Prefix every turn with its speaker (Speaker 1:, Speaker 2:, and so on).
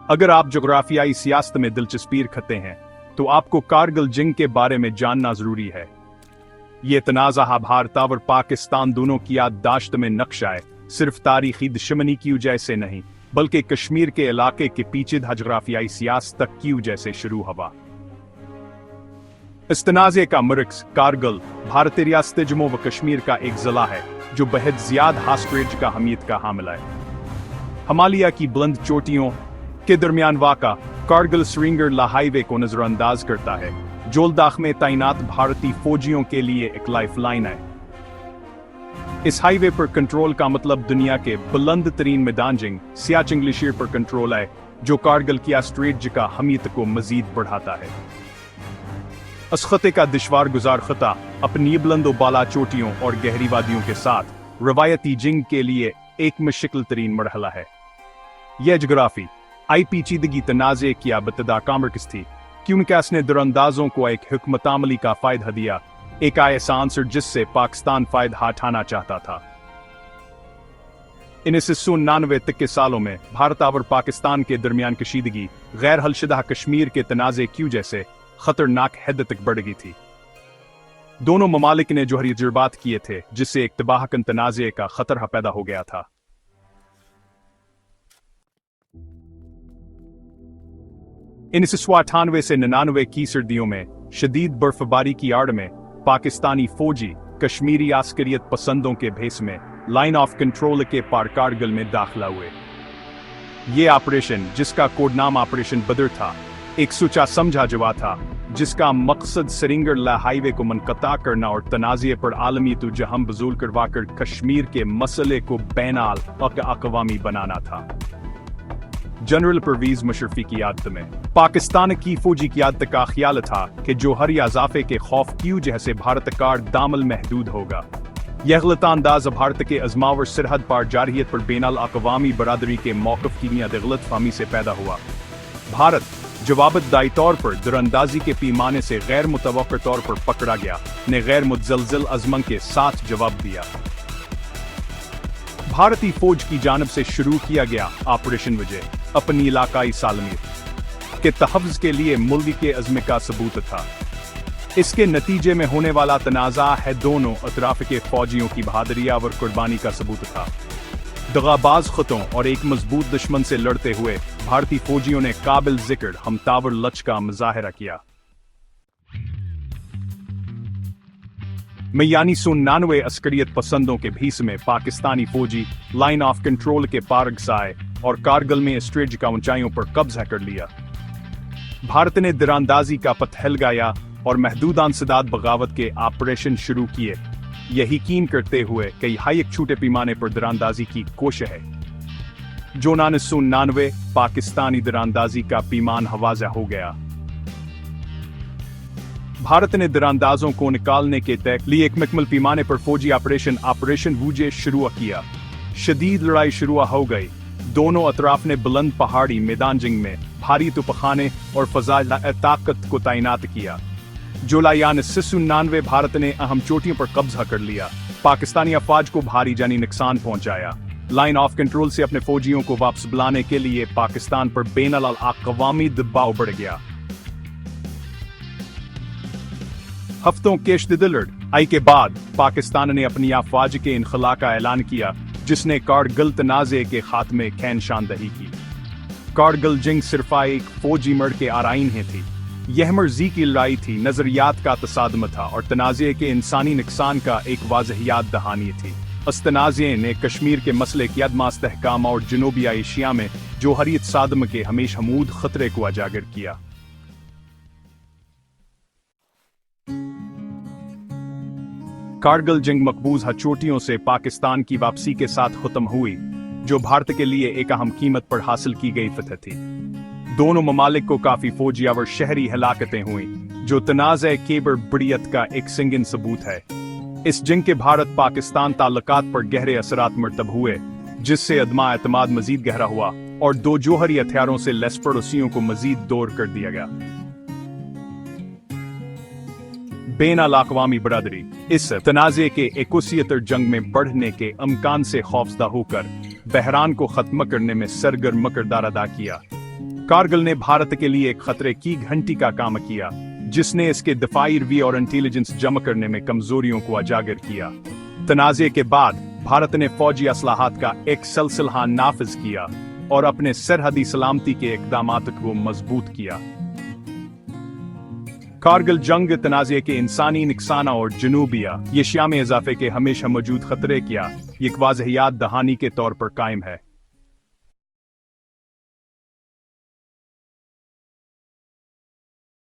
Speaker 1: अगर आप जोग्राफियाई सियासत में दिलचस्पी रखते हैं तो आपको कारगिल जंग के बारे में जानना जरूरी है। ये तनाज़ा भारत और पाकिस्तान दोनों की याददाश्त में नक्शा है, सिर्फ तारीखी दुश्मनी की वजह से नहीं बल्कि कश्मीर के इलाके के पीछे जोग्राफियाई सियासत तक की वजह से शुरू हुआ। इस तनाज़े का मरकज़ कारगिल भारतीय रियासत जम्मू व कश्मीर का एक ज़िला है जो बेहद ज़्यादा हास्ट्रेज का अहमियत का हामिल है। हिमालय की बुलंद चोटियों के दरमियान वाक़ा कारगिल श्रीनगर हाईवे को नजरअंदाज करता है, जो लद्दाख में तैनात भारतीय फौजियों के लिए एक लाइफलाइन है। इस हाईवे पर कंट्रोल का मतलब दुनिया के बुलंद तरीन मैदान जंग सियाचिन ग्लेशियर पर कंट्रोल है, जो कारगिल की स्ट्रेटजी का अहमियत को मजीद बढ़ाता है। इस खत्े का दुश्वार गुजार खता अपनी बुलंद बाला चोटियों और गहरी वादियों के साथ रवायती जंग के लिए एक मुश्किल तरीन मरहला है। यह जोग्राफी आई पेचीदगी तनाज़े की इब्तदा का मरकज़ थी, क्योंकि इसने दरअंदाजों को एक हुकमत अमली का फायदा दिया, एक ऐसा आंसर जिससे पाकिस्तान फायदा उठाना चाहता था। 1999 तक के सालों में भारत और पाकिस्तान के दरमियान कशीदगी गैर हलशुदा कश्मीर के तनाज़े की वजह से खतरनाक हद तक बढ़ गई थी। दोनों ममालिक ने जोहरी तजुर्बात किए थे, जिससे एक तबाहकन तनाज़े का खतरा पैदा हो गया था। 1998 से 99 की सर्दियों में शदीद बर्फबारी की आड़ में पाकिस्तानी फौजी कश्मीरी आस्करियत पसंदों के भेस में लाइन ऑफ कंट्रोल के पार कारगिल में दाखिला हुए। ये ऑपरेशन, जिसका कोड नाम ऑपरेशन बदर था, एक सोचा समझा जवाब था जिसका मकसद श्रीनगर हाईवे को मुनक़ता करना और तनाज़े पर आलमी तुजहम बजूल करवाकर कश्मीर के मसले को बैनाल अक़वामी बनाना था। जनरल परवेज़ मुशर्रफ़ी की क़यादत में पाकिस्तान की फौजी क़यादत का ख्याल था कि जोहरी इज़ाफ़े के खौफ की वजह से भारत का दामल महदूद होगा। यह गलत अंदाज़ भारत के अज़मावर सरहद पार जारहियत पर बैनुल अक़वामी बरादरी के मौक़िफ़ की बुनियादी गलतफ़हमी से पैदा हुआ। भारत जवाबदाई तौर पर दरअंदाजी के पैमाने से गैर मुतवक्कर तौर पर पकड़ा गया, ने गैर मुतज़लज़ल अज़मन के साथ जवाब दिया। भारतीय फौज की जानब से शुरू किया गया ऑपरेशन विजय अपनी इलाकाई सालमियत के तहफ़्ज़ के लिए मुल्क के अज़्म का सबूत था। इसके नतीजे में होने वाला तनाज़ा है दोनों अतराफ़ के फौजियों की बहादुरी और कुर्बानी का सबूत था। दगाबाज खतों और एक मजबूत दुश्मन से लड़ते हुए भारतीय फौजियों ने काबिल जिक्र हमतावर लच का मुजाहरा किया। यानी 99 अस्करियत पसंदों के भीस में पाकिस्तानी फौजी लाइन ऑफ कंट्रोल के पार गए और कारगिल में स्ट्रेटजी का ऊंचाइयों पर कब्जा कर लिया। भारत ने दरांदाजी का पथ लगाया और महदूद अंसदाद बगावत के ऑपरेशन शुरू किए, यह यकीन करते हुए कि हाई एक छोटे पैमाने पर दरांदाजी की कोशिश है। जो 1999 पाकिस्तानी दरांदाजी का पैमान हवाजा हो गया। भारत ने दरांदाजों को निकालने के तय लिए एक मुकम्मल पैमाने पर फौजी ऑपरेशन वूजे शुरू किया। शदीद लड़ाई शुरू हो गई। दोनों अतराफ ने बुलंद पहाड़ी मैदान जंग में भारी तोपखाने और फज़ाई ताकत को तैनात किया। जुलाई 1999 भारत ने अहम चोटियों पर कब्जा कर लिया, पाकिस्तानी अफवाज को भारी जानी नुकसान पहुंचाया। लाइन ऑफ कंट्रोल से अपने फौजियों को वापस बुलाने के लिए पाकिस्तान पर बैनुल अक़वामी दबाव बढ़ गया। हफ्तों के शदीद लड़ाई के बाद पाकिस्तान ने अपनी अफवाज के इनखला का ऐलान किया, जिसने कारगिल तनाज़े के खात्मे की निशानदही की। कारगिल जंग सिर्फ एक फौजी मर्द के आराइन है थी, यह मर्जी की लड़ाई थी, नजरियात का तसादम था और तनाज़े के इंसानी नुकसान का एक वाज़हियात दहानी थी। इस तनाज़े ने कश्मीर के मसले की अदम इस्तेहकाम और जनूबी एशिया में जोहरी तसादम के हमेशा महमूद खतरे को उजागर किया। कारगिल जंग मकबूज चोटियों से पाकिस्तान की वापसी के साथ खत्म हुई, जो भारत के लिए एक अहम कीमत पर हासिल की गई फतह थी। दोनों ममालिक को काफी फौजी और शहरी हलाकतें हुई, जो तनाज़े के बड़ियत का एक संगीन सबूत है। इस जंग के भारत पाकिस्तान ताल्लुकात पर गहरे असरात मरतब हुए, जिससे अदमा एतमाद मजीद गहरा हुआ और दो जोहरी हथियारों से लैस पड़ोसियों को मजीद दूर कर दिया गया। बैनुल अक़वामी बरादरी इस तनाज़े के 71 जंग में बढ़ने के अमकान से खौफजदा होकर बहरान को खत्म करने में सरगर्म किरदार अदा किया। कारगिल ने भारत के लिए एक खतरे की घंटी का काम किया, जिसने इसके दफाई रवैये और इंटेलिजेंस जमा करने में कमजोरियों को उजागर किया। तनाज़े के बाद भारत ने फौजी असलाहत का एक सिलसिला नाफिज किया और अपने सरहदी सलामती के इक़दामात को मजबूत किया। कारगिल जंग तनाज़े के इंसानी नुकसान और जनूबिया एशिया में इजाफे के हमेशा मौजूद खतरे किया एक वाज़ह याद दहानी के तौर पर कायम है।